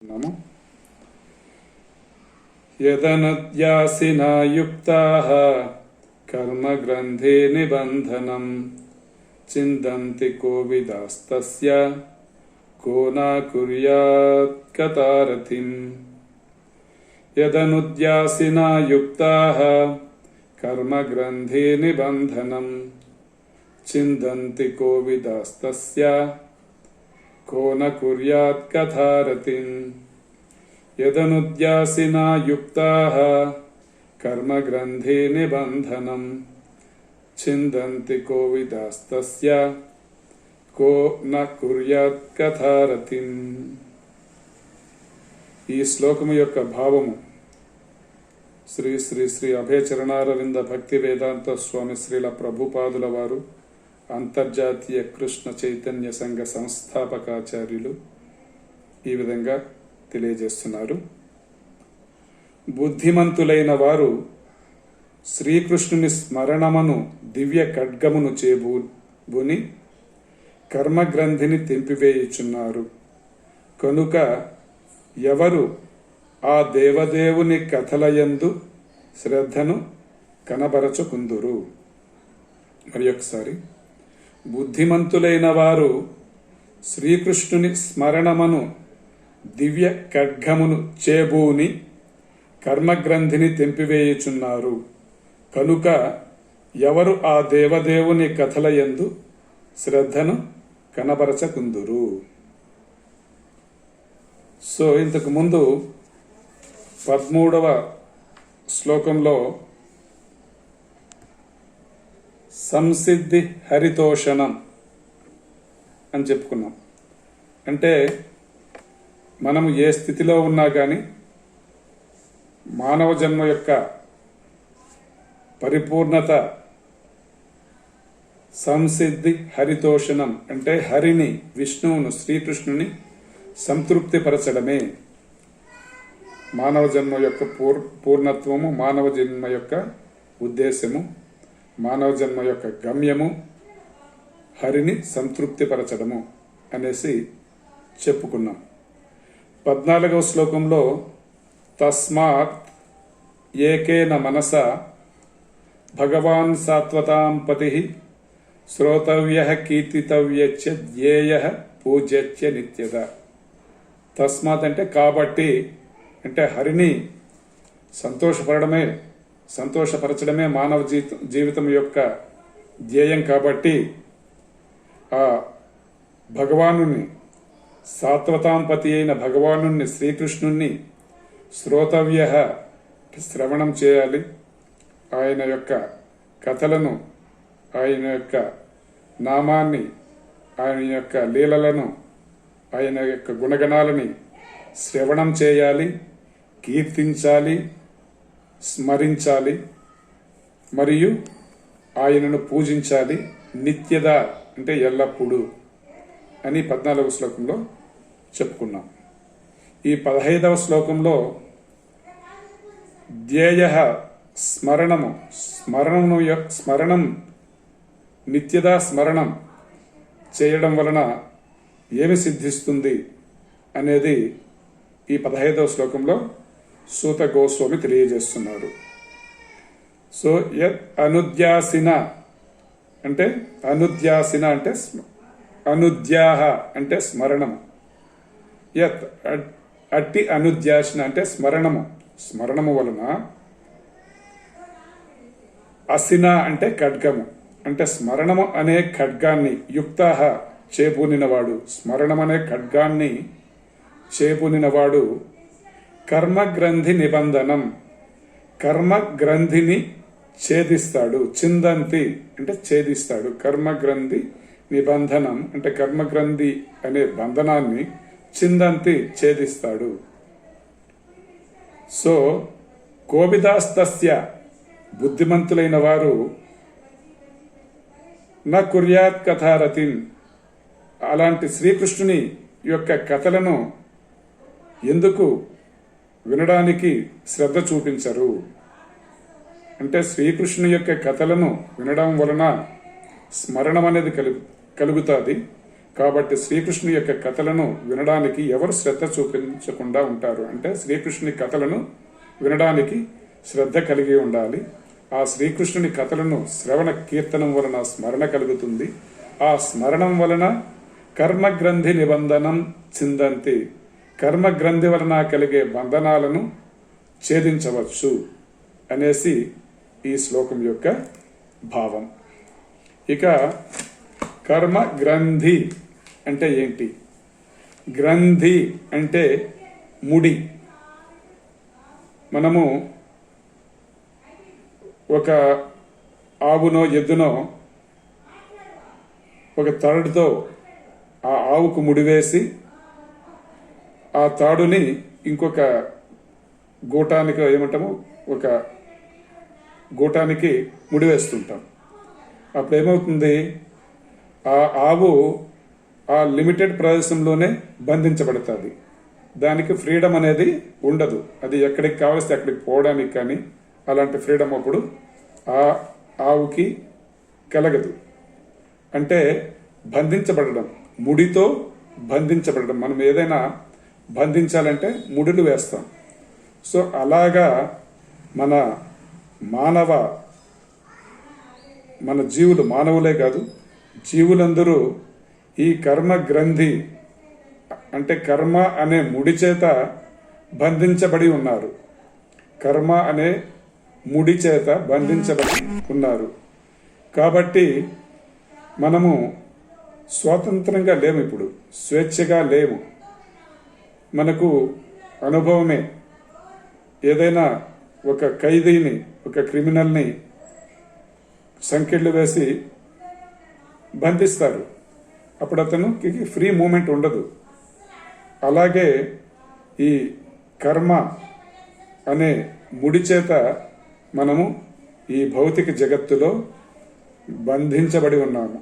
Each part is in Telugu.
नमो यदनुद्यासिना युक्ताः कर्मग्रन्थे निबन्धनं चिन्तन्ति कोविदास्तस्य को न कुर्यात् कतारतिम्। यदनुद्यासिना युक्ताः कर्मग्रन्थे निबन्धनं चिन्तन्ति कोविदास्तस्य को न कुर्यात् कथारतिम्। यदनुद्यासिना युक्ताः कर्मग्रन्थे निबन्धनं चिन्तन्ति कोविदास्तस्य को न కుర్యాత్ కథారతిం। ఈ శ్లోకము యొక్క భావము శ్రీ శ్రీ శ్రీ అభయచరణారవింద భక్తి వేదాంత స్వామి శ్రీల ప్రభుపాదుల వారు అంతర్జాతీయ కృష్ణ చైతన్య సంఘ సంస్థాపకాచార్యులు ఈ విధంగా తెలియజేస్తున్నారు. బుద్ధిమంతులైన వారు శ్రీకృష్ణుని స్మరణమును దివ్య ఖడ్గమును చేబూని కర్మగ్రంథిని తెంపివేయుచున్నారు. కనుక ఎవరు ఆ దేవదేవుని కథలయందు శ్రద్ధను కనబరచుకుందురు. మరి ఒకసారి, బుద్ధిమంతులైన వారు శ్రీకృష్ణుని స్మరణమును దివ్య ఖడ్గమును చేబూని కర్మగ్రంథిని తెంపివేయుచున్నారు. కనుక ఎవరు ఆ దేవదేవుని కథలయందు శ్రద్ధను కనబరచకుందురు. సో ఇంతకు ముందు 13వ శ్లోకంలో సంసిద్ధి హరితోషణం అని చెప్పుకున్నాం. అంటే మనము ఏ స్థితిలో ఉన్నా కానీ మానవ జన్మ యొక్క పరిపూర్ణత సంసిద్ధి హరితోషణం అంటే హరిని, విష్ణువును, శ్రీకృష్ణుని సంతృప్తిపరచడమే మానవ జన్మ యొక్క పూర్ణత్వము, మానవ జన్మ యొక్క ఉద్దేశము, మానవ జన్మ యొక్క గమ్యము హరిని సంతృప్తిపరచడము అనేసి చెప్పుకున్నాం. 14వ శ్లోకంలో తస్మాత్ ఏకేన మనసా భగవాన్ సాత్వతాం పతి శ్రోతవ్యః కీర్తితవ్యచ్చ ధ్యేయః పూజ్యచ్చ నిత్యదా. తస్మాత్ అంటే కాబట్టి, అంటే హరిని సంతోషపరచడమే మానవ జీవితం యొక్క ధ్యేయం. కాబట్టి ఆ భగవానుని, సాత్వతాంపతి అయిన భగవానుని, శ్రీకృష్ణుణ్ణి శ్రోతవ్య శ్రవణం చేయాలి. ఆయన యొక్క కథలను, ఆయన యొక్క నామాన్ని, ఆయన యొక్క లీలలను, ఆయన యొక్క గుణగణాలని శ్రవణం చేయాలి, కీర్తించాలి, స్మరించాలి, మరియు ఆయనను పూజించాలి. నిత్యదా అంటే ఎల్లప్పుడూ అని 14వ శ్లోకంలో చెప్పుకున్నాం. ఈ 15వ శ్లోకంలో ధ్యేయ స్మరణం నిత్యదా స్మరణం చేయడం వలన ఏమి సిద్ధిస్తుంది అనేది ఈ 15వ శ్లోకంలో సూత గోస్వామి తెలియజేస్తున్నారు. సో యత్ అనుద్యాసిన అంటే అనుద్యాహ అంటే స్మరణము, యత్ అట్టి అనుద్యాసిన అంటే స్మరణము వలన, అసిన అంటే ఖడ్గము అంటే స్మరణము అనే ఖడ్గాన్ని యుక్తాహ చేపూనినవాడు, స్మరణమనే ఖడ్గాన్ని చేపూనినవాడు కర్మగ్రంథి నిబంధనం, కర్మగ్రంథిని ఛేదిస్తాడు. చిందంతి అంటే ఛేదిస్తాడు. కర్మగ్రంథి నిబంధనం అంటే కర్మగ్రంథి అనే బంధనాన్ని చిందంతి ఛేదిస్తాడు. సో కోవిదాస్తస్య బుద్ధిమంతులైన వారు న కుర్యాత్ కథారతిం అలాంటి శ్రీకృష్ణుని యొక్క కథలను ఎందుకు వినడానికి శ్రద్ధ చూపించరు. అంటే శ్రీకృష్ణుని యొక్క కథలను వినడం వలన స్మరణం అనేది కలుగుతుంది. కాబట్టి శ్రీకృష్ణుని యొక్క కథలను వినడానికి ఎవరు శ్రద్ధ చూపించకుండా ఉంటారు అంటే శ్రీకృష్ణుని కథలను వినడానికి శ్రద్ధ కలిగి ఉండాలి. ఆ శ్రీకృష్ణుని కథలను శ్రవణ కీర్తనం వలన స్మరణ కలుగుతుంది. ఆ స్మరణం వలన కర్మగ్రంథి నిబంధనం చిందంతి, కర్మగ్రంథి వలన కలిగే బంధనాలను ఛేదించవచ్చు అనేసి ఈ శ్లోకం యొక్క భావం. ఇక కర్మ గ్రంథి అంటే ఏంటి? గ్రంథి అంటే ముడి. మనము ఒక ఆవునో ఎద్దునో ఒక తాడుతో ఆ ఆవుకు ముడివేసి ఆ తాడుని ఇంకొక గూటానికి ఏమంటాము, ఒక గూటానికి ముడివేస్తుంటాం. అప్పుడు ఏమవుతుంది, ఆ ఆవు ఆ లిమిటెడ్ ప్రదేశంలోనే బంధించబడుతుంది. దానికి ఫ్రీడమ్ అనేది ఉండదు. అది ఎక్కడికి కావలిస్తే అక్కడికి పోవడానికి కానీ అలాంటి ఫ్రీడమ్ అప్పుడు ఆ ఆవుకి కలగదు. అంటే బంధించబడడం, ముడితో బంధించబడడం. మనం ఏదైనా బంధించాలంటే ముడులు వేస్తాం. సో అలాగా మన జీవులు, మానవులే కాదు జీవులందరూ ఈ కర్మ గ్రంథి అంటే కర్మ అనే ముడి చేత బంధించబడి ఉన్నారు. కర్మ అనే ముడి చేత బంధించబడి ఉన్నారు. కాబట్టి మనము స్వాతంత్రంగా లేము, ఇప్పుడు స్వేచ్ఛగా లేము. మనకు అనుభవమే. ఏదైనా ఒక ఖైదీని, ఒక క్రిమినల్ని సంకెళ్ళు వేసి బంధిస్తారు. అప్పుడు అతనికి ఫ్రీ మూమెంట్ ఉండదు. అలాగే ఈ కర్మ అనే ముడి చేత మనము ఈ భౌతిక జగత్తులో బంధించబడి ఉన్నాము.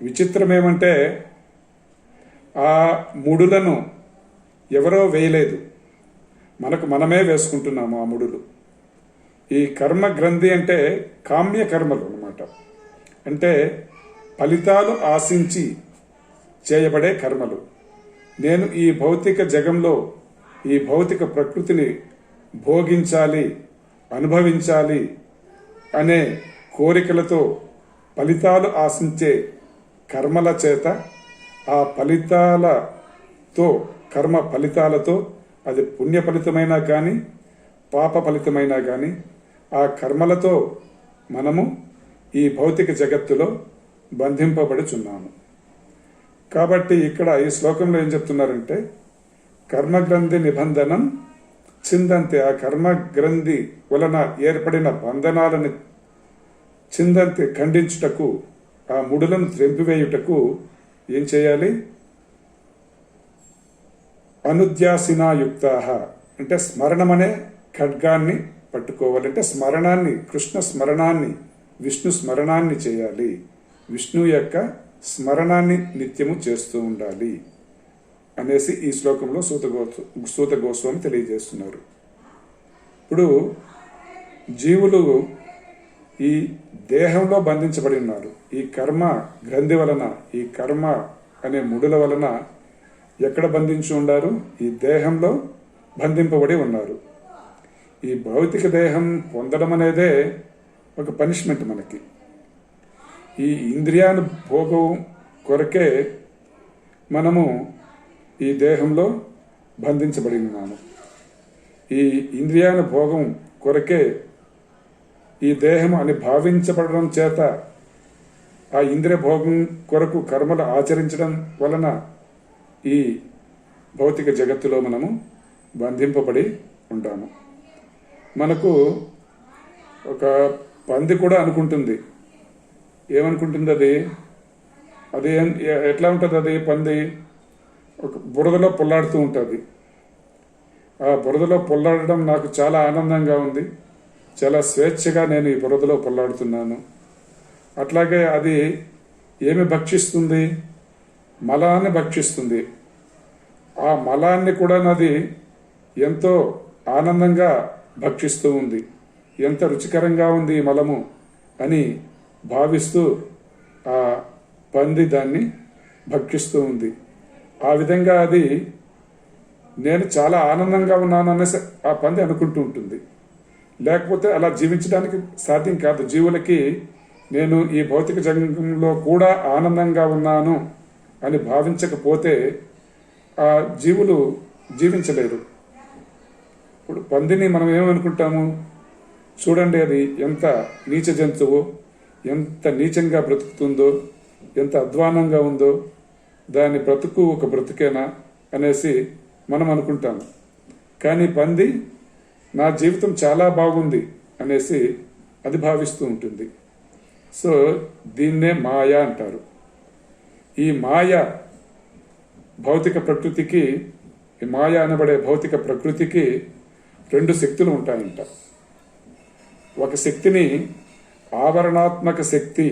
విచిత్రం ఏమంటే ఆ ముడులను ఎవరో వేయలేదు, మనకు మనమే వేసుకుంటున్నాము ఆ ముడులు. ఈ కర్మ గ్రంథి అంటే కామ్య కర్మలు అన్నమాట. అంటే ఫలితాలు ఆశించి చేయబడే కర్మలు. నేను ఈ భౌతిక జగంలో ఈ భౌతిక ప్రకృతిని భోగించాలి, అనుభవించాలి అనే కోరికలతో ఫలితాలు ఆశించే కర్మల చేత ఆ ఫలితాలతో, కర్మ ఫలితాలతో, అది పుణ్య ఫలితమైనా కానీ పాప ఫలితమైనా కానీ ఆ కర్మలతో మనము ఈ భౌతిక జగత్తులో బంధింపబడుచున్నాము. కాబట్టి ఇక్కడ ఈ శ్లోకంలో ఏం చెప్తున్నారంటే కర్మగ్రంథి నిబంధనం చిందంతి, ఆ కర్మగ్రంథి వలన ఏర్పడిన బంధనాలను చిందంతి ఖండించుటకు, ఆ ముడులను త్రెంపివేయుటకు ఏం చేయాలి? అనుధ్యాసినాయుక్త అంటే స్మరణమనే ఖడ్గాన్ని పట్టుకోవాలంటే స్మరణాన్ని, కృష్ణ స్మరణాన్ని, విష్ణు స్మరణాన్ని చేయాలి. విష్ణు యొక్క స్మరణాన్ని నిత్యము చేస్తూ ఉండాలి అనేసి ఈ శ్లోకంలో సూత గోస్వామి తెలియజేస్తున్నారు. ఇప్పుడు జీవులు ఈ దేహంలో బంధించబడి ఉన్నారు. ఈ కర్మ గ్రంథి వలన, ఈ కర్మ అనే ముడుల వలన ఎక్కడ బంధించి ఉన్నారు? ఈ దేహంలో బంధింపబడి ఉన్నారు. ఈ భౌతిక దేహం పొందడం అనేదే ఒక పనిష్మెంట్ మనకి. ఈ ఇంద్రియానుభోగం కొరకే మనము ఈ దేహంలో బంధించబడి ఉన్నాము. ఈ ఇంద్రియానుభోగం కొరకే ఈ దేహం అని భావించబడడం చేత ఆ ఇంద్రియ భోగం కొరకు కర్మలు ఆచరించడం వలన ఈ భౌతిక జగత్తులో మనము బంధింపబడి ఉంటాము. మనకు ఒక పంది కూడా అనుకుంటుంది, ఏమనుకుంటుంది? అది ఎట్లా ఉంటుంది? అది పంది ఒక బురదలో పొల్లాడుతూ ఉంటుంది. ఆ బురదలో పొల్లాడడం నాకు చాలా ఆనందంగా ఉంది, చాలా స్వేచ్ఛగా నేను ఈ బురదలో పొల్లాడుతున్నాను. అట్లాగే అది ఏమి భక్షిస్తుంది? మలాన్ని భక్షిస్తుంది. ఆ మలాన్ని కూడా అది ఎంతో ఆనందంగా భక్షిస్తూ ఉంది. ఎంత రుచికరంగా ఉంది ఈ మలము అని భావిస్తూ ఆ పంది దాన్ని భక్షిస్తూ ఉంది. ఆ విధంగా అది నేను చాలా ఆనందంగా ఉన్నాను అనేసి ఆ పంది అనుకుంటూ ఉంటుంది. లేకపోతే అలా జీవించడానికి సాధ్యం కాదు. జీవులకి నేను ఈ భౌతిక జగంలో కూడా ఆనందంగా ఉన్నాను అని భావించకపోతే ఆ జీవులు జీవించలేరు. ఇప్పుడు పందిని మనం ఏమనుకుంటాము, చూడండి అది ఎంత నీచ జంతువు, ఎంత నీచంగా బ్రతుకుతుందో, ఎంత అధ్వానంగా ఉందో, దాని బ్రతుకు ఒక బ్రతుకేనా అనేసి మనం అనుకుంటాము. కానీ పంది నా జీవితం చాలా బాగుంది అనేసి అది భావిస్తూ ఉంటుంది. సో దీన్నే మాయ అంటారు. ఈ మాయ భౌతిక ప్రకృతికి, ఈ మాయ అనబడే భౌతిక ప్రకృతికి రెండు శక్తులు ఉంటాయంట. ఒక శక్తిని ఆవరణాత్మక శక్తి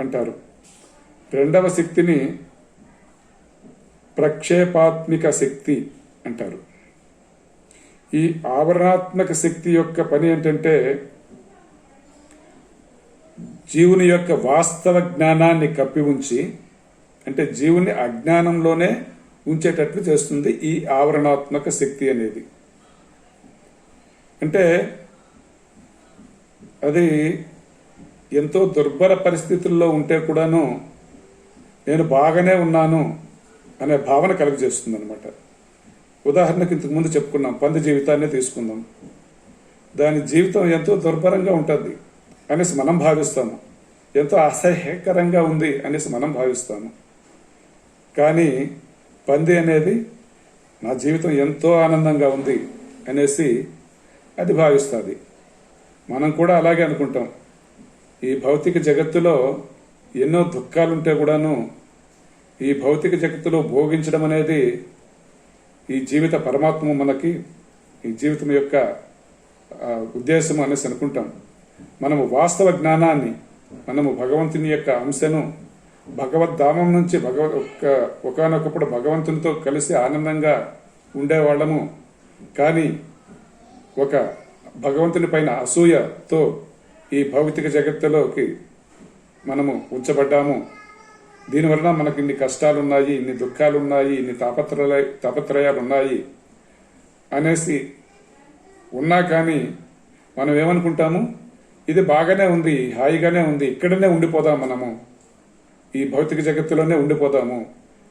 అంటారు, రెండవ శక్తిని ప్రక్షేపాత్మిక శక్తి అంటారు. ఈ ఆవరణాత్మక శక్తి యొక్క పని ఏంటంటే జీవుని యొక్క వాస్తవ జ్ఞానాన్ని కప్పి ఉంచి, అంటే జీవుని అజ్ఞానంలోనే ఉంచేటట్లు చేస్తుంది ఈ ఆవరణాత్మక శక్తి అనేది. అంటే అది ఎంతో దుర్భర పరిస్థితుల్లో ఉంటే కూడాను నేను బాగానే ఉన్నాను అనే భావన కలుగజేస్తుంది అనమాట. ఉదాహరణకు ఇంతకుముందు చెప్పుకున్నాం, పంది జీవితాన్ని తీసుకుందాం. దాని జీవితం ఎంతో దుర్భరంగా ఉంటుంది అనేసి మనం భావిస్తాము, ఎంతో అసహ్యకరంగా ఉంది అనేసి మనం భావిస్తాము. కానీ పంది అనేది నా జీవితం ఎంతో ఆనందంగా ఉంది అనేసి అది భావిస్తుంది. మనం కూడా అలాగే అనుకుంటాం. ఈ భౌతిక జగత్తులో ఎన్నో దుఃఖాలుంటే కూడాను ఈ భౌతిక జగత్తులో భోగించడం అనేది ఈ జీవిత పరమాత్మ మనకి, ఈ జీవితం యొక్క ఉద్దేశం అనేసి అనుకుంటాం. మనము వాస్తవ జ్ఞానాన్ని, మనము భగవంతుని యొక్క అంశను, భగవద్ధామం నుంచి ఒకానొకప్పుడు భగవంతునితో కలిసి ఆనందంగా ఉండేవాళ్ళము. కానీ ఒక భగవంతుని పైన అసూయతో ఈ భౌతిక జగత్తులోకి మనము ఉంచబడ్డాము. దీనివలన మనకు ఇన్ని కష్టాలున్నాయి, ఇన్ని దుఃఖాలున్నాయి, ఇన్ని తాపత్రయాలు ఉన్నాయి అనేసి ఉన్నా కానీ మనం ఏమనుకుంటాము, ఇది బాగానే ఉంది, హాయిగానే ఉంది, ఇక్కడనే ఉండిపోదాం, మనము ఈ భౌతిక జగత్తులోనే ఉండిపోదాము,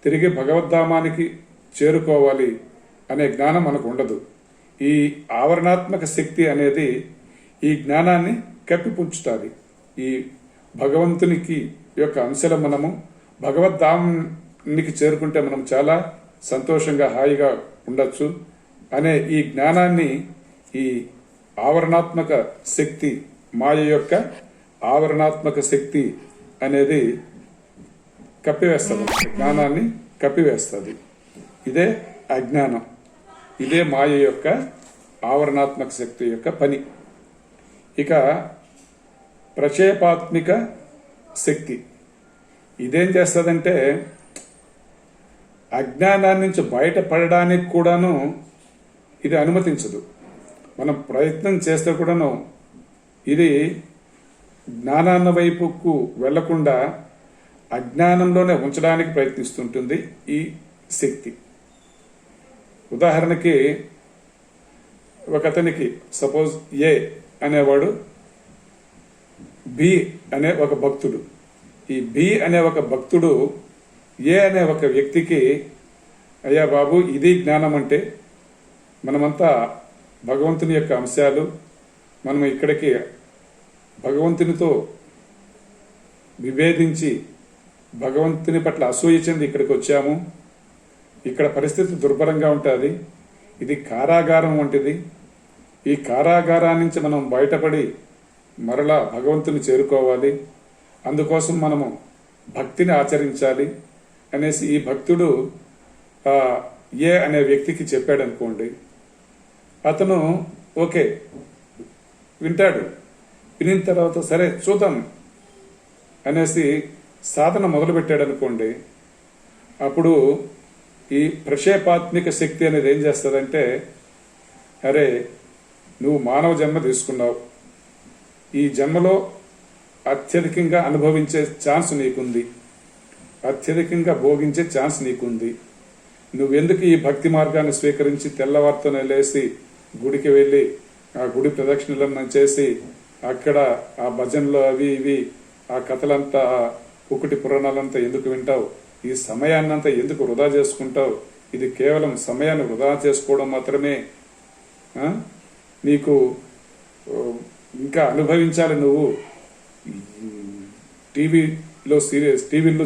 తిరిగి భగవద్ధామానికి చేరుకోవాలి అనే జ్ఞానం మనకు ఉండదు. ఈ ఆవరణాత్మక శక్తి అనేది ఈ జ్ఞానాన్ని కప్పిపుంచుతుంది. ఈ భగవంతునికి యొక్క అంశలో మనము భగవద్ధామానికి చేరుకుంటే మనం చాలా సంతోషంగా హాయిగా ఉండొచ్చు అనే ఈ జ్ఞానాన్ని ఈ ఆవరణాత్మక శక్తి, మాయ యొక్క ఆవరణాత్మక శక్తి అనేది కప్పివేస్తుంది, జ్ఞానాన్ని కప్పివేస్తుంది. ఇదే అజ్ఞానం, ఇదే మాయ యొక్క ఆవరణాత్మక శక్తి యొక్క పని. ఇక ప్రక్షేపాత్మిక శక్తి ఇదేం చేస్తుందంటే అజ్ఞానాన్ని నుంచి బయటపడడానికి కూడాను ఇది అనుమతించదు. మనం ప్రయత్నం చేస్తే కూడాను ఇది జ్ఞానాన్న వైపుకు వెళ్లకుండా అజ్ఞానంలోనే ఉంచడానికి ప్రయత్నిస్తుంటుంది ఈ శక్తి. ఉదాహరణకి ఒకతనికి సపోజ్ ఏ అనేవాడు బి అనే ఒక భక్తుడు. ఈ బి అనే ఒక భక్తుడు ఏ అనే ఒక వ్యక్తికి, అయ్యా బాబు, ఇది జ్ఞానం అంటే, మనమంతా భగవంతుని యొక్క అంశాలు, మనం ఇక్కడికి భగవంతునితో విభేదించి భగవంతుని పట్ల అసూయ చెంది ఇక్కడికి వచ్చాము, ఇక్కడ పరిస్థితి దుర్భరంగా ఉంటుంది, ఇది కారాగారం వంటిది, ఈ కారాగారం నుంచి మనం బయటపడి మరలా భగవంతుని చేరుకోవాలి, అందుకోసం మనము భక్తిని ఆచరించాలి అనేసి ఈ భక్తుడు ఏ అనే వ్యక్తికి చెప్పాడు అనుకోండి. అతను ఓకే వింటాడు. వినిన తర్వాత సరే చూద్దాం అనేసి సాధన మొదలుపెట్టాడు అనుకోండి. అప్పుడు ఈ ప్రక్షేపాత్మిక శక్తి అనేది ఏం చేస్తుందంటే, అరే నువ్వు మానవ జన్మ తీసుకున్నావు, ఈ జన్మలో అత్యధికంగా అనుభవించే ఛాన్స్ నీకుంది, అత్యధికంగా భోగించే ఛాన్స్ నీకుంది. నువ్వెందుకు ఈ భక్తి మార్గాన్ని స్వీకరించి తెల్లవారితోనే లేసి గుడికి వెళ్ళి ఆ గుడి ప్రదక్షిణలను చేసి అక్కడ ఆ భజనలు అవి ఇవి ఆ కథలంతా ఒకటి పురాణాలంతా ఎందుకు వింటావు? ఈ సమయాన్నంతా ఎందుకు వృధా చేసుకుంటావు? ఇది కేవలం సమయాన్ని వృధా చేసుకోవడం మాత్రమే. నీకు ఇంకా అనుభవించాలి. నువ్వు టీవీలో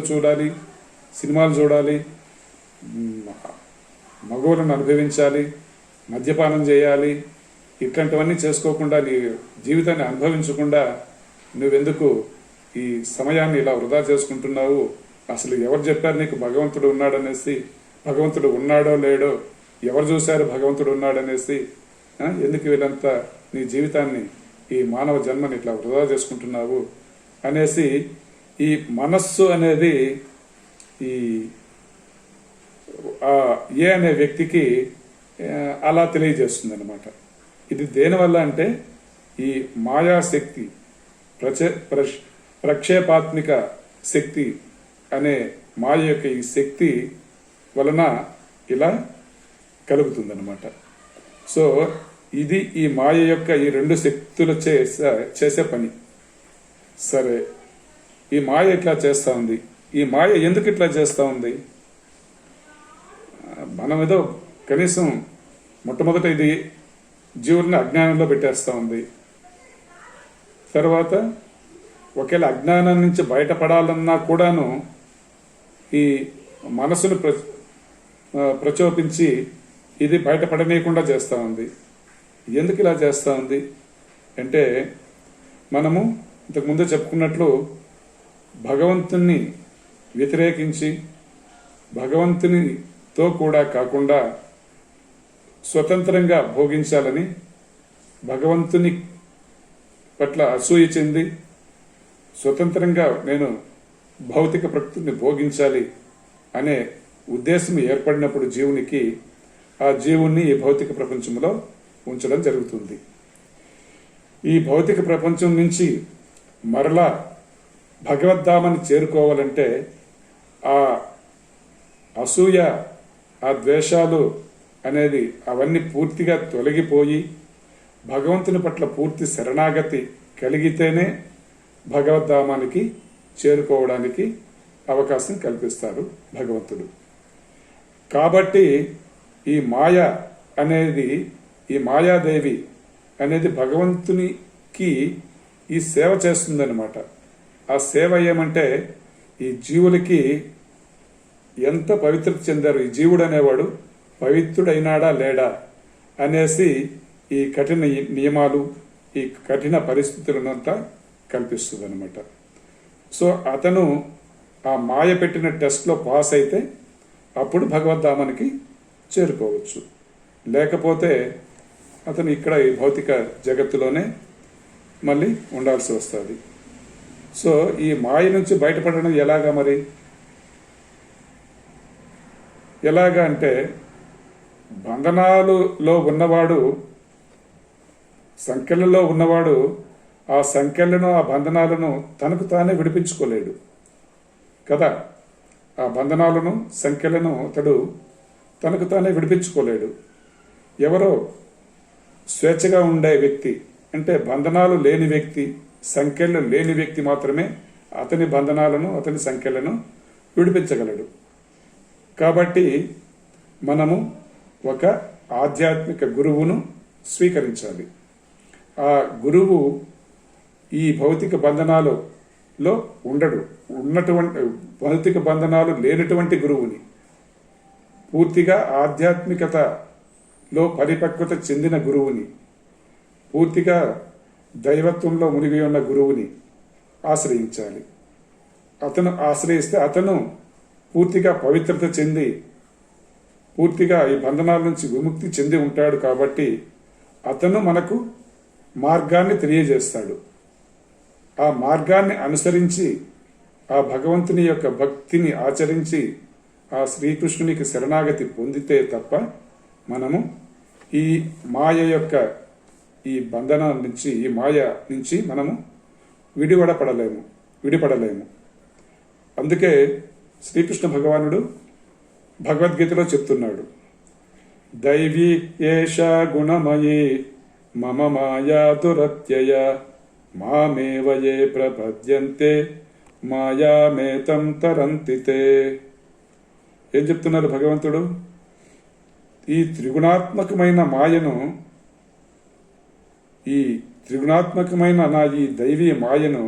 చూడాలి, సినిమాలు చూడాలి, మగవులను అనుభవించాలి, మద్యపానం చేయాలి. ఇట్లాంటివన్నీ చేసుకోకుండా నీ జీవితాన్ని అనుభవించకుండా నువ్వెందుకు ఈ సమయాన్ని ఇలా వృధా చేసుకుంటున్నావు? అసలు ఎవరు చెప్పారు నీకు భగవంతుడు ఉన్నాడనేసి? భగవంతుడు ఉన్నాడో లేడో ఎవరు చూశారు భగవంతుడు ఉన్నాడనేసి? ఎందుకు వీళ్ళంతా నీ జీవితాన్ని, ఈ మానవ జన్మని ఇట్లా వృధా చేసుకుంటున్నావు అనేసి ఈ మనస్సు అనేది ఈ ఏ అనే వ్యక్తికి అలా తెలియజేస్తుంది అనమాట. ఇది దేనివల్ల అంటే ఈ మాయాశక్తి, ప్రక్షేపాత్మిక శక్తి అనే మాయ యొక్క ఈ శక్తి వలన ఇలా కలుగుతుందన్నమాట. సో ఇది ఈ మాయ యొక్క ఈ రెండు శక్తులు చేసే పని. సరే, ఈ మాయ ఇట్లా చేస్తూ ఉంది. ఈ మాయ ఎందుకు ఇట్లా చేస్తూ ఉంది? మనం ఏదో కనీసం మొట్టమొదట ఇది జీవుల్ని అజ్ఞానంలో పెట్టేస్తూ ఉంది. తర్వాత ఒకవేళ అజ్ఞానం నుంచి బయటపడాలన్నా కూడాను ఈ మనసును ప్రచోపించి ఇది బయటపడనీయకుండా చేస్తూ ఉంది. ఎందుకు ఇలా చేస్తూ ఉంది అంటే, మనము ఇంతకుముందే చెప్పుకున్నట్లు భగవంతుణ్ణి వ్యతిరేకించి భగవంతునితో కూడా కాకుండా స్వతంత్రంగా భోగించాలని, భగవంతుని పట్ల అసూయ చెంది స్వతంత్రంగా నేను భౌతిక ప్రకృతిని భోగించాలి అనే ఉద్దేశం ఏర్పడినప్పుడు జీవునికి, ఆ జీవుణ్ణి ఈ భౌతిక ప్రపంచంలో ఉంచడం జరుగుతుంది. ఈ భౌతిక ప్రపంచం నుంచి మరలా భగవద్ధామాన్ని చేరుకోవాలంటే ఆ అసూయ, ఆ ద్వేషాలు అనేది అవన్నీ పూర్తిగా తొలగిపోయి భగవంతుని పట్ల పూర్తి శరణాగతి కలిగితేనే భగవద్ధామానికి చేరుకోవడానికి అవకాశం కల్పిస్తారు భగవంతుడు. కాబట్టి ఈ మాయ అనేది, ఈ మాయాదేవి అనేది భగవంతునికి ఈ సేవ చేస్తుందన్నమాట. ఆ సేవ ఏమంటే, ఈ జీవులకి ఎంత పవిత్రత చెందారు, ఈ జీవుడు అనేవాడు పవిత్రుడైనాడా లేడా అనేసి ఈ కఠిన నియమాలు, ఈ కఠిన పరిస్థితులనంతా కల్పిస్తుంది అనమాట. సో అతను ఆ మాయ పెట్టిన టెస్ట్లో పాస్ అయితే అప్పుడు భగవద్ధామానికి చేరుకోవచ్చు. లేకపోతే అతను ఇక్కడ ఈ భౌతిక జగత్తులోనే మళ్ళీ ఉండాల్సి వస్తుంది. సో ఈ మాయ నుంచి బయటపడడం ఎలాగా? మరి ఎలాగా అంటే, బంధనాలలో ఉన్నవాడు, సంఖ్యలలో ఉన్నవాడు ఆ సంఖ్యలను, ఆ బంధనాలను తనకు తానే విడిపించుకోలేడు కదా. ఆ బంధనాలను, సంఖ్యలను అతడు తనకు తానే విడిపించుకోలేడు. ఎవరో స్వేచ్ఛగా ఉండే వ్యక్తి, అంటే బంధనాలు లేని వ్యక్తి, సంఖ్యలు లేని వ్యక్తి మాత్రమే అతని బంధనాలను, అతని సంఖ్యలను విడిపించగలడు. కాబట్టి మనము ఒక ఆధ్యాత్మిక గురువును స్వీకరించాలి. ఆ గురువు ఈ భౌతిక బంధనాలలో ఉండడు. ఉన్నటువంటి భౌతిక బంధనాలు లేనటువంటి గురువుని, పూర్తిగా ఆధ్యాత్మికతలో పరిపక్వత చెందిన గురువుని, పూర్తిగా దైవత్వంలో మునిగి ఉన్న గురువుని ఆశ్రయించాలి. అతను ఆశ్రయిస్తే అతను పూర్తిగా పవిత్రత చెంది, పూర్తిగా ఈ బంధనాల నుంచి విముక్తి చెంది ఉంటాడు. కాబట్టి అతను మనకు మార్గాన్ని తెలియజేస్తాడు. ఆ మార్గాన్ని అనుసరించి, ఆ భగవంతుని యొక్క భక్తిని ఆచరించి, ఆ శ్రీకృష్ణునికి శరణాగతి పొందితే తప్ప మనము ఈ మాయ యొక్క ఈ బంధనాల నుంచి, ఈ మాయ నుంచి మనము విడిపడలేము. అందుకే శ్రీకృష్ణ భగవానుడు భగవద్గీతలో చెప్తున్నాడు, దైవీ ఏష గుణమయీ మమ మాయా దురత్యయ మామేవ యే ప్రపద్యంతే మాయామేతం తరంతితే. ఏం చెప్తున్నారు భగవంతుడు? ఈ త్రిగుణాత్మకమైన మాయను, ఈ త్రిగుణాత్మకమైన నా ఈ దైవీ మాయను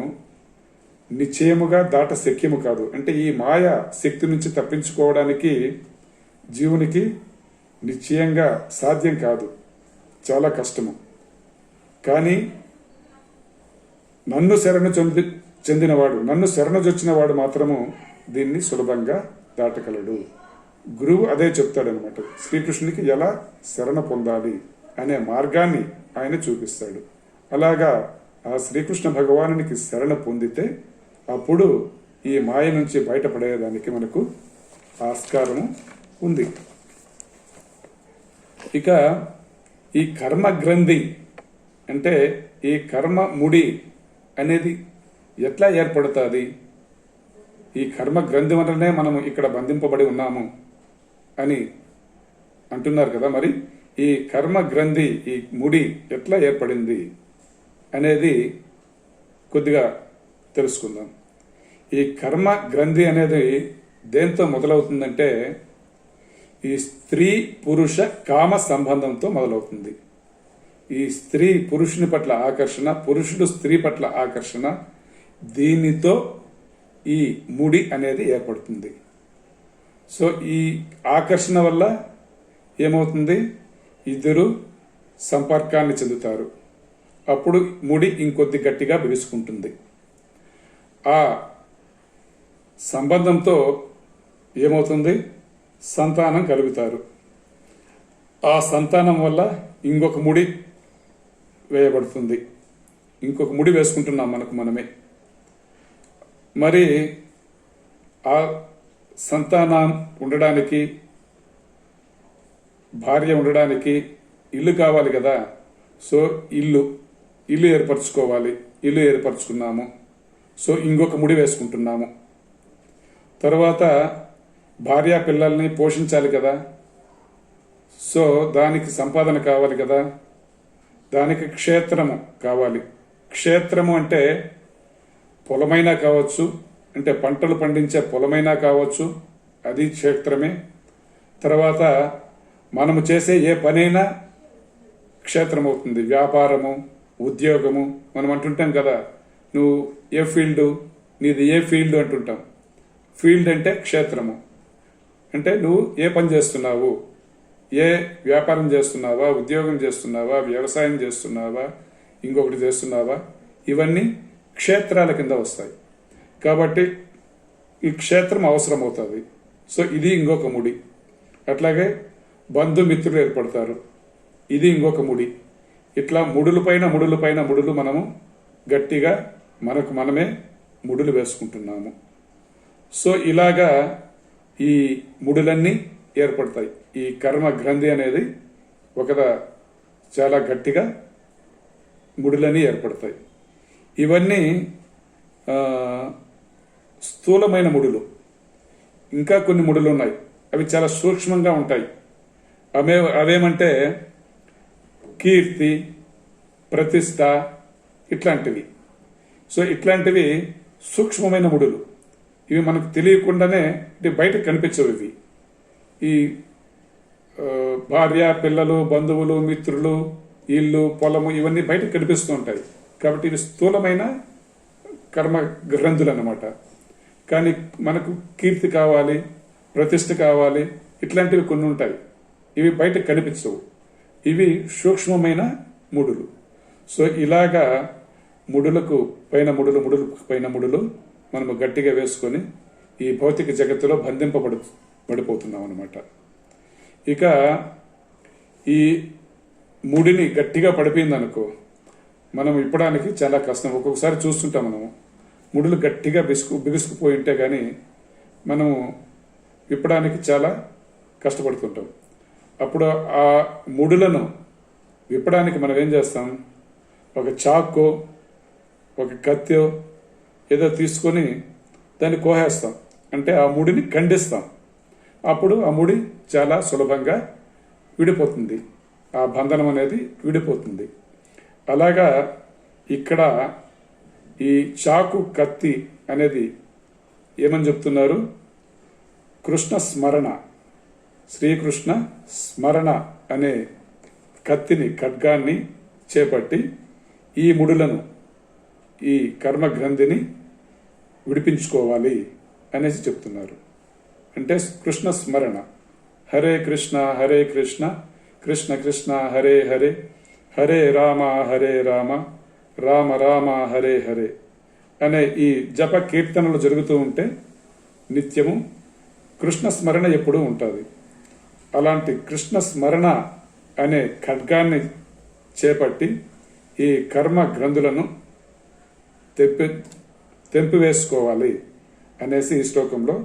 నిశ్చయముగా దాట శక్యము కాదు. అంటే ఈ మాయ శక్తి నుంచి తప్పించుకోవడానికి జీవునికి నిశ్చయంగా సాధ్యం కాదు, చాలా కష్టము. కానీ నన్ను చెందినవాడు, నన్ను శరణజొచ్చినవాడు మాత్రము దీన్ని సులభంగా దాటగలడు. గురువు అదే చెప్తాడనమాట. శ్రీకృష్ణునికి ఎలా శరణ పొందాలి అనే మార్గాన్ని ఆయన చూపిస్తాడు. అలాగా ఆ శ్రీకృష్ణ భగవానునికి శరణ పొందితే అప్పుడు ఈ మాయ నుంచి బయటపడేదానికి మనకు ఆస్కారము ఉంది. ఇక ఈ కర్మ గ్రంథి అంటే ఈ కర్మ ముడి అనేది ఎట్లా ఏర్పడుతుంది? ఈ కర్మ గ్రంథి వల్లనే మనం ఇక్కడ బంధింపబడి ఉన్నాము అని అంటున్నారు కదా. మరి ఈ కర్మ గ్రంథి, ఈ ముడి ఎట్లా ఏర్పడింది అనేది కొద్దిగా తెలుసుకుందాం. ఈ కర్మ గ్రంథి అనేది దేంతో మొదలవుతుందంటే ఈ స్త్రీ పురుష కామ సంబంధంతో మొదలవుతుంది. ఈ స్త్రీ పురుషుని పట్ల ఆకర్షణ, పురుషుడు స్త్రీ పట్ల ఆకర్షణ, దీనితో ఈ ముడి అనేది ఏర్పడుతుంది. సో ఈ ఆకర్షణ వల్ల ఏమవుతుంది? ఇద్దరు సంపర్కాన్ని చెందుతారు. అప్పుడు ముడి ఇంకొద్ది గట్టిగా బిగుసుకుంటుంది. ఆ సంబంధంతో ఏమవుతుంది? సంతానం కలుగుతారు. ఆ సంతానం వల్ల ఇంకొక ముడి వేయబడుతుంది. ఇంకొక ముడి వేసుకుంటున్నాం మనకు మనమే. మరి ఆ సంతానం ఉండడానికి, భార్య ఉండడానికి ఇల్లు కావాలి కదా. సో ఇల్లు ఏర్పరచుకోవాలి. ఇల్లు ఏర్పరచుకున్నాము. సో ఇంకొక ముడి వేసుకుంటున్నాము. తర్వాత భార్య పిల్లల్ని పోషించాలి కదా. సో దానికి సంపాదన కావాలి కదా. దానికి క్షేత్రము కావాలి. క్షేత్రము అంటే పొలమైనా కావచ్చు, అంటే పంటలు పండించే పొలమైనా కావచ్చు, అది క్షేత్రమే. తర్వాత మనము చేసే ఏ పనైనా క్షేత్రం అవుతుంది. వ్యాపారము, ఉద్యోగము, మనం అంటుంటాం కదా, నువ్వు ఏ ఫీల్డు, నీది ఏ ఫీల్డ్ అంటుంటాం. ఫీల్డ్ అంటే క్షేత్రము. అంటే నువ్వు ఏ పని చేస్తున్నావు, ఏ వ్యాపారం చేస్తున్నావా, ఉద్యోగం చేస్తున్నావా, వ్యవసాయం చేస్తున్నావా, ఇంకొకటి చేస్తున్నావా, ఇవన్నీ క్షేత్రాల కింద వస్తాయి. కాబట్టి ఈ క్షేత్రం అవసరం అవుతుంది. సో ఇది ఇంకొక ముడి. అట్లాగే బంధుమిత్రులు ఏర్పడతారు. ఇది ఇంకొక ముడి. ఇట్లా ముడులు పైన ముడులు మనము గట్టిగా మనకు మనమే ముడులు వేసుకుంటున్నాము. సో ఇలాగా ఈ ముడులన్నీ ఏర్పడతాయి. ఈ కర్మ గ్రంథి అనేది చాలా గట్టిగా ముడులన్నీ ఏర్పడతాయి. ఇవన్నీ స్థూలమైన ముడులు. ఇంకా కొన్ని ముడులు ఉన్నాయి, అవి చాలా సూక్ష్మంగా ఉంటాయి. అవేమంటే కీర్తి, ప్రతిష్ట, ఇట్లాంటివి. సో ఇట్లాంటివి సూక్ష్మమైన ముడులు. ఇవి మనకు తెలియకుండానే బయటకు కనిపించవు. ఇవి ఈ భార్య, పిల్లలు, బంధువులు, మిత్రులు, ఇల్లు, పొలము, ఇవన్నీ బయటకు కనిపిస్తూ ఉంటాయి. కాబట్టి ఇవి స్థూలమైన కర్మ గ్రంథులు అన్నమాట. కానీ మనకు కీర్తి కావాలి, ప్రతిష్ట కావాలి, ఇట్లాంటివి కొన్ని ఉంటాయి. ఇవి బయటకు కనిపించవు. ఇవి సూక్ష్మమైన ముడులు. సో ఇలాగా ముడులకు పైన ముడులు మనము గట్టిగా వేసుకొని ఈ భౌతిక జగత్తులో పడిపోతున్నాం అన్నమాట. ఇక ఈ ముడిని గట్టిగా పడిపోయింది అనుకో, మనం ఇప్పడానికి చాలా కష్టం. ఒక్కొక్కసారి చూస్తుంటాం మనము ముడులు గట్టిగా బిగుసుకుపోయి ఉంటే కానీ మనము విప్పడానికి చాలా కష్టపడుతుంటాం. అప్పుడు ఆ ముడులను విప్పడానికి మనం ఏం చేస్తాం? ఒక చాకో, ఒక కత్తో ఏదో తీసుకొని దాన్ని కోహేస్తాం. అంటే ఆ ముడిని ఖండిస్తాం. అప్పుడు ఆ ముడి చాలా సులభంగా విడిపోతుంది, ఆ బంధనం అనేది విడిపోతుంది. అలాగా ఇక్కడ ఈ చాకు కత్తి అనేది ఏమని చెప్తున్నారు? కృష్ణ స్మరణ, శ్రీకృష్ణ స్మరణ అనే కత్తిని, ఖడ్గాన్ని చేపట్టి ఈ ముడులను, ఈ కర్మ గ్రంథిని విడిపించుకోవాలి అనేసి చెప్తున్నారు. అంటే కృష్ణ స్మరణ, హరే కృష్ణ కృష్ణ కృష్ణ హరే హరే, హరే రామ రామ రామ హరే హరే అనే ఈ జప కీర్తనలు జరుగుతూ ఉంటే నిత్యము కృష్ణ స్మరణ ఎప్పుడూ ఉంటుంది. అలాంటి కృష్ణ స్మరణ అనే ఖడ్గాన్ని చేపట్టి ఈ కర్మ గ్రంథులను తెంపివేసుకోవాలి అనేసి ఈ శ్లోకంలో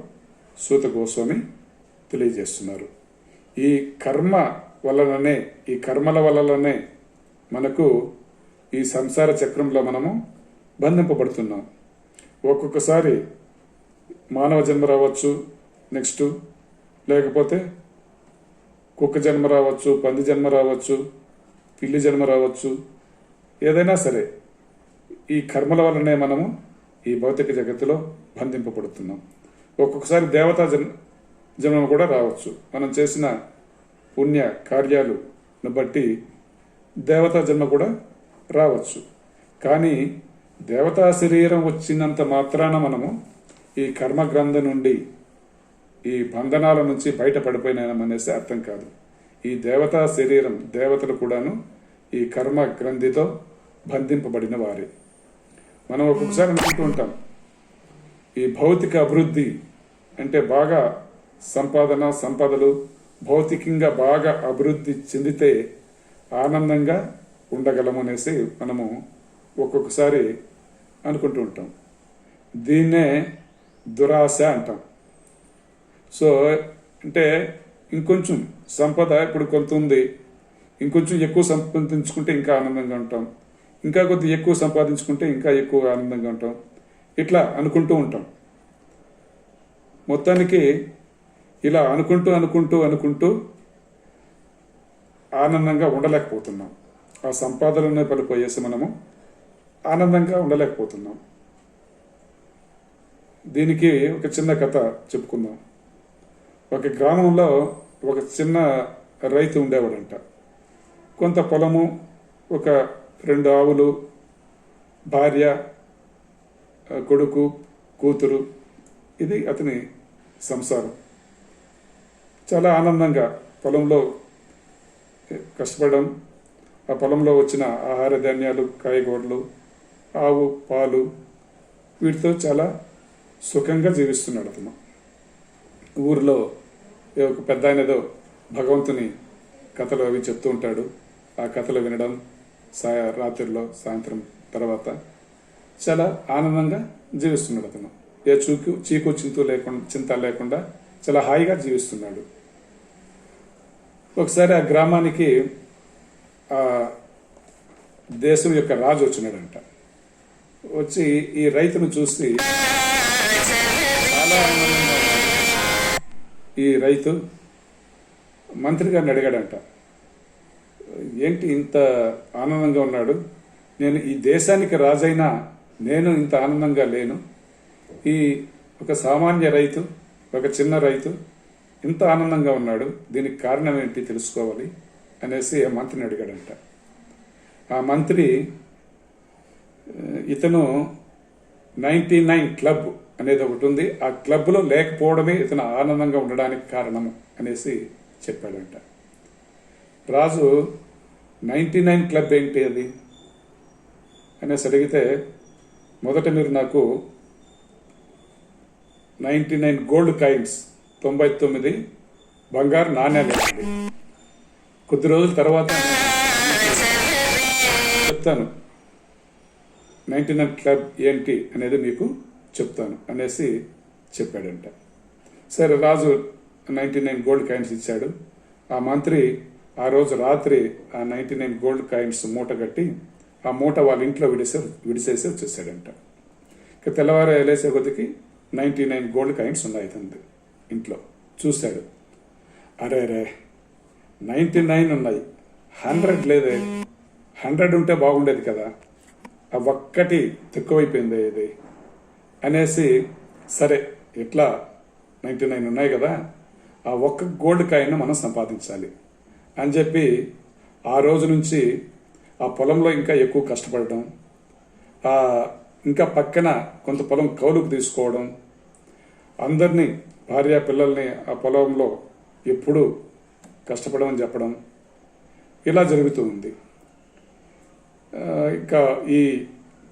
సూత గోస్వామి తెలియజేస్తున్నారు. ఈ కర్మ వలననే, ఈ కర్మల వలననే మనకు ఈ సంసార చక్రంలో మనము బంధింపబడుతున్నాం. ఒక్కొక్కసారి మానవ జన్మ రావచ్చు, నెక్స్ట్ లేకపోతే కుక్క జన్మ రావచ్చు, పంది జన్మ రావచ్చు, పిల్లి జన్మ రావచ్చు, ఏదైనా సరే ఈ కర్మల వల్లనే మనము ఈ భౌతిక జగత్తులో బంధింపబడుతున్నాం. ఒక్కొక్కసారి దేవతా జన్మ కూడా రావచ్చు. మనం చేసిన పుణ్య కార్యాలను బట్టి దేవతా జన్మ కూడా రావచ్చు. కానీ దేవతా శరీరం వచ్చినంత మాత్రాన మనము ఈ కర్మ గ్రంథం నుండి, ఈ బంధనాల నుంచి బయటపడిపోయినామనేసి అర్థం కాదు. ఈ దేవతా శరీరం, దేవతలు కూడాను ఈ కర్మ గ్రంథితో బంధింపబడిన వారే. మనం ఒక్కొక్కసారి అనుకుంటూ ఉంటాం, ఈ భౌతిక అభివృద్ధి అంటే బాగా సంపదలు భౌతికంగా బాగా అభివృద్ధి చెందితే ఆనందంగా ఉండగలము అనేసి మనము ఒక్కొక్కసారి అనుకుంటూ ఉంటాం. దీన్నే దురాశ అంటాం. సో అంటే ఇంకొంచెం సంపద ఇప్పుడు కొంత ఉంది, ఇంకొంచెం ఎక్కువ సంపాదించుకుంటే ఇంకా ఆనందంగా ఉంటాం, ఇంకా కొద్ది ఎక్కువ సంపాదించుకుంటే ఇంకా ఎక్కువ ఆనందంగా ఉంటాం, ఇట్లా అనుకుంటూ ఉంటాం. మొత్తానికి ఇలా అనుకుంటూ ఆనందంగా ఉండలేకపోతున్నాం. ఆ సంపాదననే పడిపోయేసి మనము ఆనందంగా ఉండలేకపోతున్నాం. దీనికి ఒక చిన్న కథ చెప్పుకుందాం. ఒక గ్రామంలో ఒక చిన్న రైతు ఉండేవాడంట. కొంత పొలము, ఒక 2 ఆవులు, భార్య, కొడుకు, కూతురు, ఇది అతని సంసారం. చాలా ఆనందంగా పొలంలో కష్టపడడం, ఆ పొలంలో వచ్చిన ఆహార ధాన్యాలు, కాయగూరలు, ఆవు పాలు, వీటితో చాలా సుఖంగా జీవిస్తున్నాడు అతను. ఊరిలో ఒక పెద్ద ఆయన ఏదో భగవంతుని కథలు అవి చెప్తూ ఉంటాడు. ఆ కథలు వినడం రాత్రిలో, సాయంత్రం తర్వాత చాలా ఆనందంగా జీవిస్తున్నాడు అతను. ఏ చీకు చింత లేకుండా చాలా హాయిగా జీవిస్తున్నాడు. ఒకసారి ఆ గ్రామానికి ఆ దేశం యొక్క రాజు వచ్చినాడంట. వచ్చి ఈ రైతును చూసి చాలా ఆనందంగా ఈ రైతు మంత్రి గారిని అడిగాడంట, ఏంటి ఇంత ఆనందంగా ఉన్నాడు? నేను ఈ దేశానికి రాజైనా నేను ఇంత ఆనందంగా లేను. ఈ ఒక సామాన్య రైతు, ఒక చిన్న రైతు ఇంత ఆనందంగా ఉన్నాడు, దీనికి కారణం ఏంటి తెలుసుకోవాలి అనేసి ఆ మంత్రిని అడిగాడంట. ఆ మంత్రి, ఇతను 99 క్లబ్ అనేది ఒకటి ఉంది, ఆ క్లబ్లో లేకపోవడమే ఇతను ఆనందంగా ఉండడానికి కారణం అనేసి చెప్పాడంట. రాజు 99 క్లబ్ ఏంటి అది అనేసి అడిగితే, మొదట మీరు నాకు 99 గోల్డ్ కాయిన్స్, 99 బంగారు నాణ్యాలు ఇవ్వండి. కొద్ది రోజుల తర్వాత చెప్తాను 99 క్లబ్ ఏంటి అనేది మీకు చెప్తాను అనేసి చెప్పాడంట. సరే, రాజు 99 గోల్డ్ కాయిన్స్ ఇచ్చాడు. ఆ మంత్రి ఆ రోజు రాత్రి ఆ 99 గోల్డ్ కాయిన్స్ మూట కట్టి ఆ మూట వాళ్ళ ఇంట్లో విడిసేసి వచ్చేసాడంట. ఇక తెల్లవారు లేసే కొద్దికి 99 గోల్డ్ కాయిన్స్ ఉన్నాయి అతని ఇంట్లో. చూశాడు, అరే రే 99 ఉన్నాయి, 100 లేదే, 100 ఉంటే బాగుండేది కదా, ఆ ఒక్కటి తక్కువైపోయింది ఇది అనేసి, సరే ఎట్లా 99 ఉన్నాయి కదా, ఆ ఒక్క గోల్డ్ కాయిన్ మనం సంపాదించాలి అని చెప్పి ఆ రోజు నుంచి ఆ పొలంలో ఇంకా ఎక్కువ కష్టపడడం, ఇంకా పక్కన కొంత పొలం కౌలుకు తీసుకోవడం, అందరినీ భార్య పిల్లల్ని ఆ పొలంలో ఎప్పుడూ కష్టపడమని చెప్పడం, ఇలా జరుగుతూ ఉంది. ఇంకా ఈ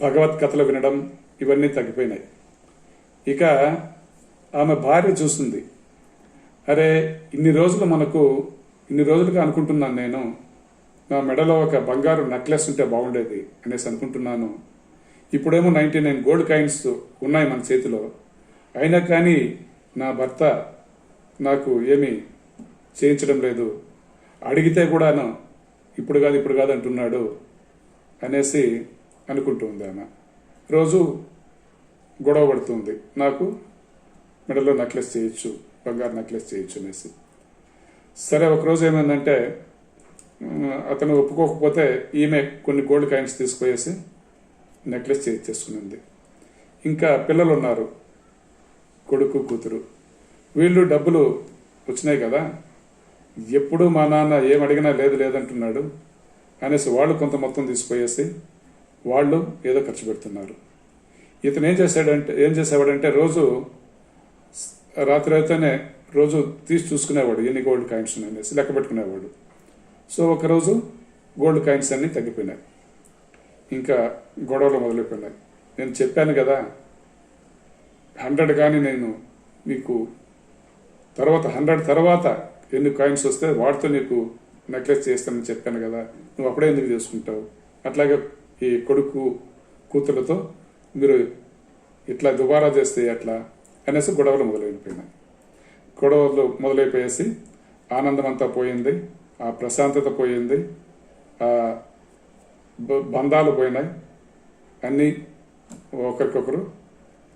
భగవత్ కథలు వినడం ఇవన్నీ తగ్గిపోయినాయి. ఇక ఆమె భార్య చూస్తుంది, అరే ఇన్ని రోజులుగా అనుకుంటున్నాను నేను, నా మెడలో ఒక బంగారు నెక్లెస్ ఉంటే బాగుండేది అనేసి అనుకుంటున్నాను. ఇప్పుడేమో 99 గోల్డ్ కాయిన్స్ ఉన్నాయి మన చేతిలో, అయినా కానీ నా భర్త నాకు ఏమీ చేయించడం లేదు, అడిగితే కూడాను ఇప్పుడు కాదు అంటున్నాడు అనేసి అనుకుంటుంది. ఆమె రోజు గొడవ పడుతుంది, నాకు మెడలో నెక్లెస్ చేయొచ్చు, బంగారు నెక్లెస్ చేయొచ్చు అనేసి. సరే ఒకరోజు ఏమైందంటే, అతను ఒప్పుకోకపోతే ఈమె కొన్ని గోల్డ్ కాయిన్స్ తీసుకుపోయేసి నెక్లెస్ చేయించేసుకునింది. ఇంకా పిల్లలు ఉన్నారు, కొడుకు కూతురు, వీళ్ళు డబ్బులు వచ్చినాయి కదా, ఎప్పుడు మా నాన్న ఏమడిగినా లేదంటున్నాడు అనేసి వాళ్ళు కొంత మొత్తం తీసుకుపోయేసి వాళ్ళు ఏదో ఖర్చు పెడుతున్నారు. ఇతను ఏం చేసేవాడంటే రోజు రాత్రి అయితేనే రోజు తీసి చూసుకునేవాడు ఎన్ని గోల్డ్ కాయిన్స్ ఉన్నాయనేసి లెక్క పెట్టుకునేవాడు. సో ఒకరోజు గోల్డ్ కాయిన్స్ అన్నీ తగ్గిపోయినాయి, ఇంకా గొడవలు మొదలైపోయినాయి. నేను చెప్పాను కదా 100 కానీ నేను మీకు తర్వాత 100 తర్వాత ఎన్ని కాయిన్స్ వస్తే వాటితో నీకు నెక్లెస్ చేస్తానని చెప్పాను కదా, నువ్వు అప్పుడే ఎందుకు చేసుకుంటావు, అట్లాగే ఈ కొడుకు కూతురులతో మీరు ఇట్లా దుబారా చేస్తే ఎట్లా అనేసి గొడవలు మొదలైపోయేసి ఆనందం అంతా పోయింది, ఆ ప్రశాంతత పోయింది, ఆ బంధాలు పోయినాయి, అన్నీ ఒకరికొకరు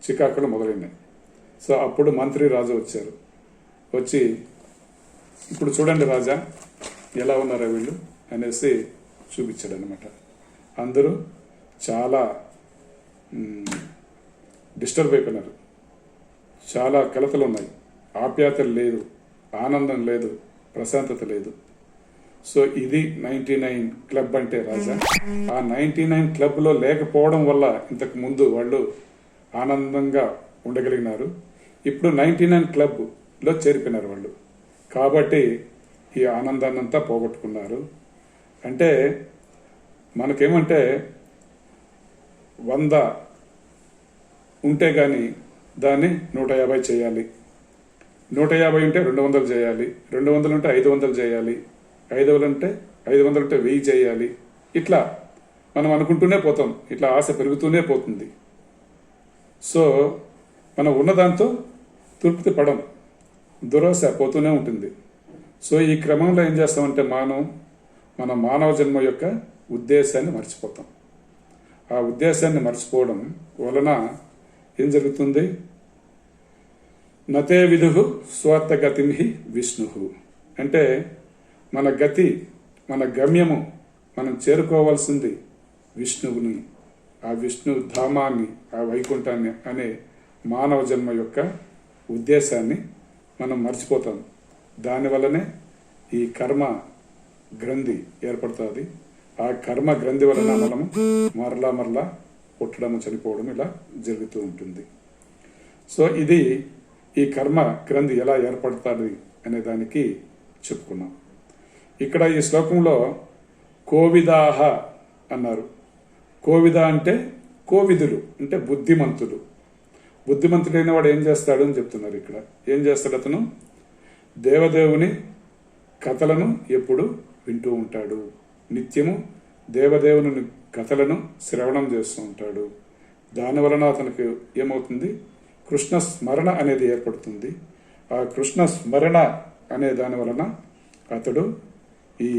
చికాకులు మొదలైనాయి. సో అప్పుడు మంత్రి రాజు వచ్చారు. వచ్చి ఇప్పుడు చూడండి రాజా ఎలా ఉన్నారో వీళ్ళు అనేసి చూపించాడు అనమాట. అందరూ చాలా డిస్టర్బ్ అయిపోయినారు, చాలా కలతలు ఉన్నాయి, ఆప్యాయతలు లేదు, ఆనందం లేదు, ప్రశాంతత లేదు. సో ఇది 99 క్లబ్ అంటే రాజా. ఆ 99 క్లబ్లో లేకపోవడం వల్ల ఇంతకు ముందు వాళ్ళు ఆనందంగా ఉండగలిగినారు, ఇప్పుడు 99 క్లబ్లో చేరిపోయినారు వాళ్ళు, కాబట్టి ఈ ఆనందాన్ని అంతా పోగొట్టుకున్నారు. అంటే మనకేమంటే 100 ఉంటే కానీ దాన్ని 150 చేయాలి, 150 ఉంటే 200 చేయాలి, 200 ఉంటే 500 చేయాలి, 500 ఉంటే 1000 చేయాలి. ఇట్లా మనం అనుకుంటూనే పోతాం, ఇట్లా ఆశ పెరుగుతూనే పోతుంది. సో మనం ఉన్నదాంతో తృప్తి పడం, దురాశ పోతూనే ఉంటుంది. సో ఈ క్రమంలో ఏం చేస్తామంటే మన మానవ జన్మ యొక్క ఉద్దేశాన్ని మర్చిపోతాం. ఆ ఉద్దేశాన్ని మర్చిపోవడం వలన ఏం జరుగుతుంది, నతే విదుహు స్వార్థగతిం హి విష్ణు. అంటే మన గతి, మన గమ్యము, మనం చేరుకోవాల్సింది విష్ణువుని, ఆ విష్ణు ధామాన్ని, ఆ వైకుంఠాన్ని అనే మానవ జన్మ యొక్క ఉద్దేశాన్ని మనం మర్చిపోతాం. దానివల్లనే ఈ కర్మ గ్రంథి ఏర్పడుతుంది. ఆ కర్మ గ్రంథి వలన మనము మరలా పుట్టడం, చనిపోవడం ఇలా జరుగుతూ ఉంటుంది. సో ఇది ఈ కర్మ గ్రంథి ఎలా ఏర్పడుతుంది అనే దానికి చెప్పుకున్నాం. ఇక్కడ ఈ శ్లోకంలో కోవిదాహ అన్నారు. కోవిద అంటే కోవిదులు అంటే బుద్ధిమంతులు. బుద్ధిమంతుడైన వాడు ఏం చేస్తాడు అని చెప్తున్నారు. ఇక్కడ ఏం చేస్తాడు, అతను దేవదేవుని కథలను ఎప్పుడు వింటూ ఉంటాడు, నిత్యము దేవదేవుని కథలను శ్రవణం చేస్తూ ఉంటాడు. దానివలన అతనికి ఏమవుతుంది, కృష్ణ స్మరణ అనేది ఏర్పడుతుంది. ఆ కృష్ణ స్మరణ అనే దాని వలన అతడు ఈ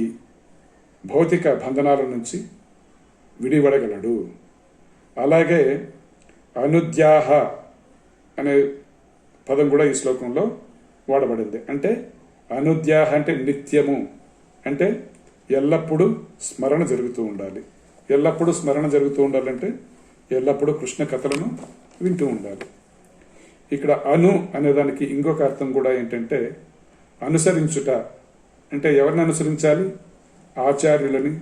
భౌతిక బంధనాల నుంచి విడిపడగలడు. అలాగే అనుద్యాహ అనే పదం కూడా ఈ శ్లోకంలో వాడబడింది. అంటే అనుద్యాహ అంటే నిత్యము, అంటే ఎల్లప్పుడూ స్మరణ జరుగుతూ ఉండాలి. ఎల్లప్పుడూ స్మరణ జరుగుతూ ఉండాలంటే ఎల్లప్పుడూ కృష్ణ కథలను వింటూ ఉండాలి. ఇక్కడ అను అనేదానికి ఇంకొక అర్థం కూడా ఏంటంటే అనుసరించుట. అంటే ఎవరిని అనుసరించాలి? ఆచార్యులని,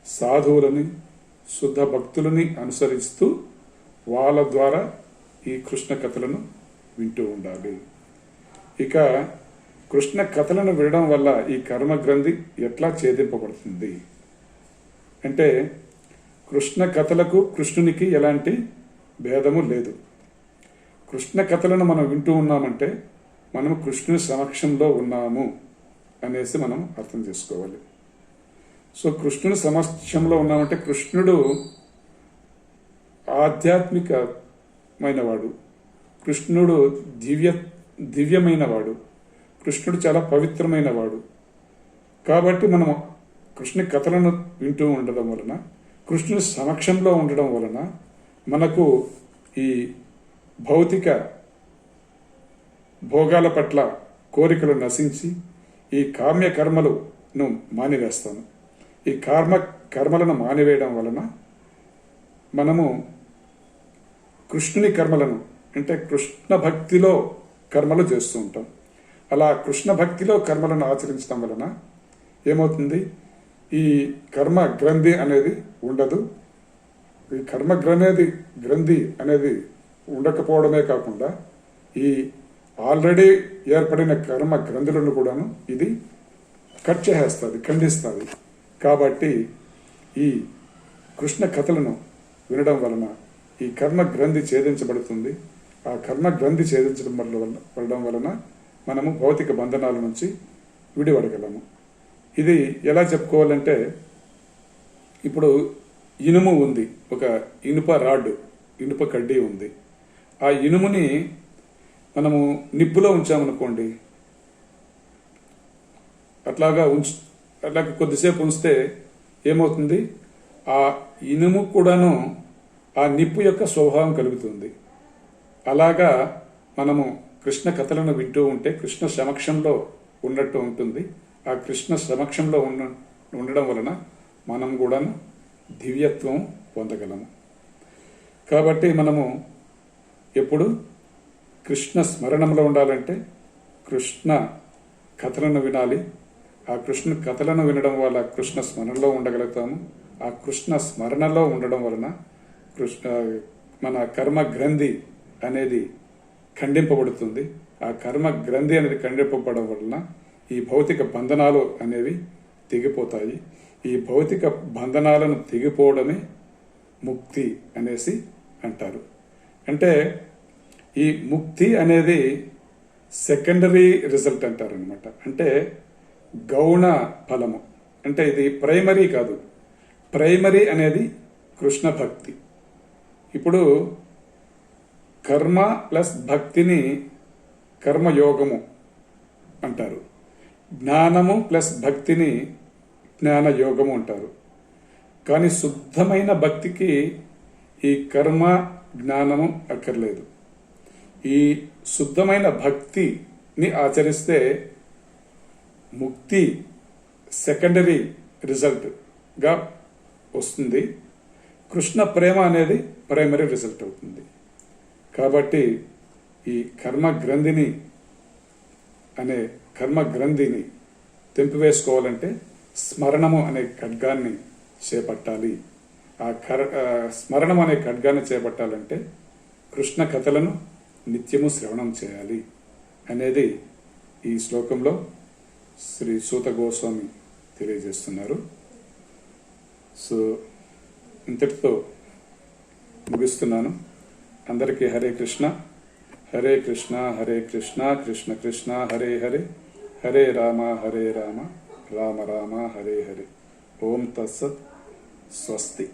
సాధువులని, శుద్ధ భక్తులని అనుసరిస్తూ వాళ్ళ ద్వారా ఈ కృష్ణ కథలను వింటూ ఉండాలి. ఇక కృష్ణ కథలను వినడం వల్ల ఈ కర్మ గ్రంథి ఎట్లా ఛేదింపబడుతుంది అంటే కృష్ణ కథలకు కృష్ణునికి ఎలాంటి భేదము లేదు. కృష్ణ కథలను మనం వింటూ ఉన్నామంటే మనం కృష్ణుని సమక్షంలో ఉన్నాము అనేసి మనం అర్థం చేసుకోవాలి. సో కృష్ణుని సమక్షంలో ఉన్నామంటే కృష్ణుడు ఆధ్యాత్మికమైన వాడు, కృష్ణుడు దివ్యమైన వాడు, కృష్ణుడు చాలా పవిత్రమైన వాడు. కాబట్టి మనము కృష్ణ కథలను వింటూ ఉండడం వలన, కృష్ణుని సమక్షంలో ఉండడం వలన మనకు ఈ భౌతిక భోగాల పట్ల కోరికలు నశించి ఈ కామ్య కర్మలను మానివేస్తాము. ఈ కర్మలను మానివేయడం వలన మనము కృష్ణుని కర్మలను అంటే కృష్ణ భక్తిలో కర్మలు చేస్తూ ఉంటాం. అలా కృష్ణ భక్తిలో కర్మలను ఆచరించడం వలన ఏమవుతుంది? ఈ కర్మ గ్రంథి అనేది ఉండదు. ఈ కర్మ గ్రంథి అనేది ఉండకపోవడమే కాకుండా ఈ ఆల్రెడీ ఏర్పడిన కర్మ గ్రంథులను కూడాను ఇది కట్ చేసేస్తుంది, ఖండిస్తుంది. కాబట్టి ఈ కృష్ణ కథలను వినడం వలన ఈ కర్మ గ్రంథి ఛేదించబడుతుంది. ఆ కర్మ గ్రంథి ఛేదించడం వలన మనము భౌతిక బంధనాల నుంచి విడిపడగలము. ఇది ఎలా చెప్పుకోవాలంటే ఇప్పుడు ఇనుము ఉంది, ఒక ఇనుప రాడ్, ఇనుప కడ్డీ ఉంది. ఆ ఇనుముని మనము నిప్పులో ఉంచామనుకోండి, అట్లాగా కొద్దిసేపు ఉంచితే ఏమవుతుంది? ఆ ఇనుము కూడాను ఆ నిప్పు యొక్క స్వభావం కలుగుతుంది. అలాగా మనము కృష్ణ కథలను వింటూ ఉంటే కృష్ణ సమక్షంలో ఉన్నట్టు ఉంటుంది. ఆ కృష్ణ సమక్షంలో ఉండడం వలన మనం కూడా దివ్యత్వం పొందగలము. కాబట్టి మనము ఎప్పుడు కృష్ణ స్మరణంలో ఉండాలంటే కృష్ణ కథలను వినాలి. ఆ కృష్ణ కథలను వినడం వల్ల కృష్ణ స్మరణలో ఉండగలుగుతాము. ఆ కృష్ణ స్మరణలో ఉండడం వలన మన కర్మ గ్రంథి అనేది ఖండింపబడుతుంది. ఆ కర్మ గ్రంథి అనేది ఖండింపబడడం వలన ఈ భౌతిక బంధనాలు అనేవి తెగిపోతాయి. ఈ భౌతిక బంధనాలను తెగిపోవడమే ముక్తి అనేసి అంటారు. అంటే ఈ ముక్తి అనేది సెకండరీ రిజల్ట్ అంటారు అనమాట. అంటే గౌణ ఫలము. అంటే ఇది ప్రైమరీ కాదు. ప్రైమరీ అనేది కృష్ణ భక్తి. ఇప్పుడు కర్మ ప్లస్ భక్తిని కర్మయోగము అంటారు. జ్ఞానము ప్లస్ భక్తిని జ్ఞానయోగము అంటారు. కానీ శుద్ధమైన భక్తికి ఈ కర్మ జ్ఞానము అక్కర్లేదు. ఈ శుద్ధమైన భక్తిని ఆచరిస్తే ముక్తి సెకండరీ రిజల్ట్గా వస్తుంది. కృష్ణ ప్రేమ అనేది ప్రైమరీ రిజల్ట్ అవుతుంది. కాబట్టి ఈ కర్మ గ్రంథిని తెంపివేసుకోవాలంటే స్మరణము అనే ఖడ్గాన్ని చేపట్టాలి. ఆ స్మరణం అనే ఖడ్గాన్ని చేపట్టాలంటే కృష్ణ కథలను నిత్యము శ్రవణం చేయాలి అనేది ఈ శ్లోకంలో శ్రీ సూత గోస్వామి తెలియజేస్తున్నారు. సో ఇంతటితో ముగిస్తున్నాను. అందరికీ హరే కృష్ణ, హరే కృష్ణ, హరే కృష్ణ, కృష్ణ కృష్ణ, హరే హరే, హరే రామ, హరే రామ, రామ రామ, హరే హరే. ఓం తత్సత్. స్వస్తి.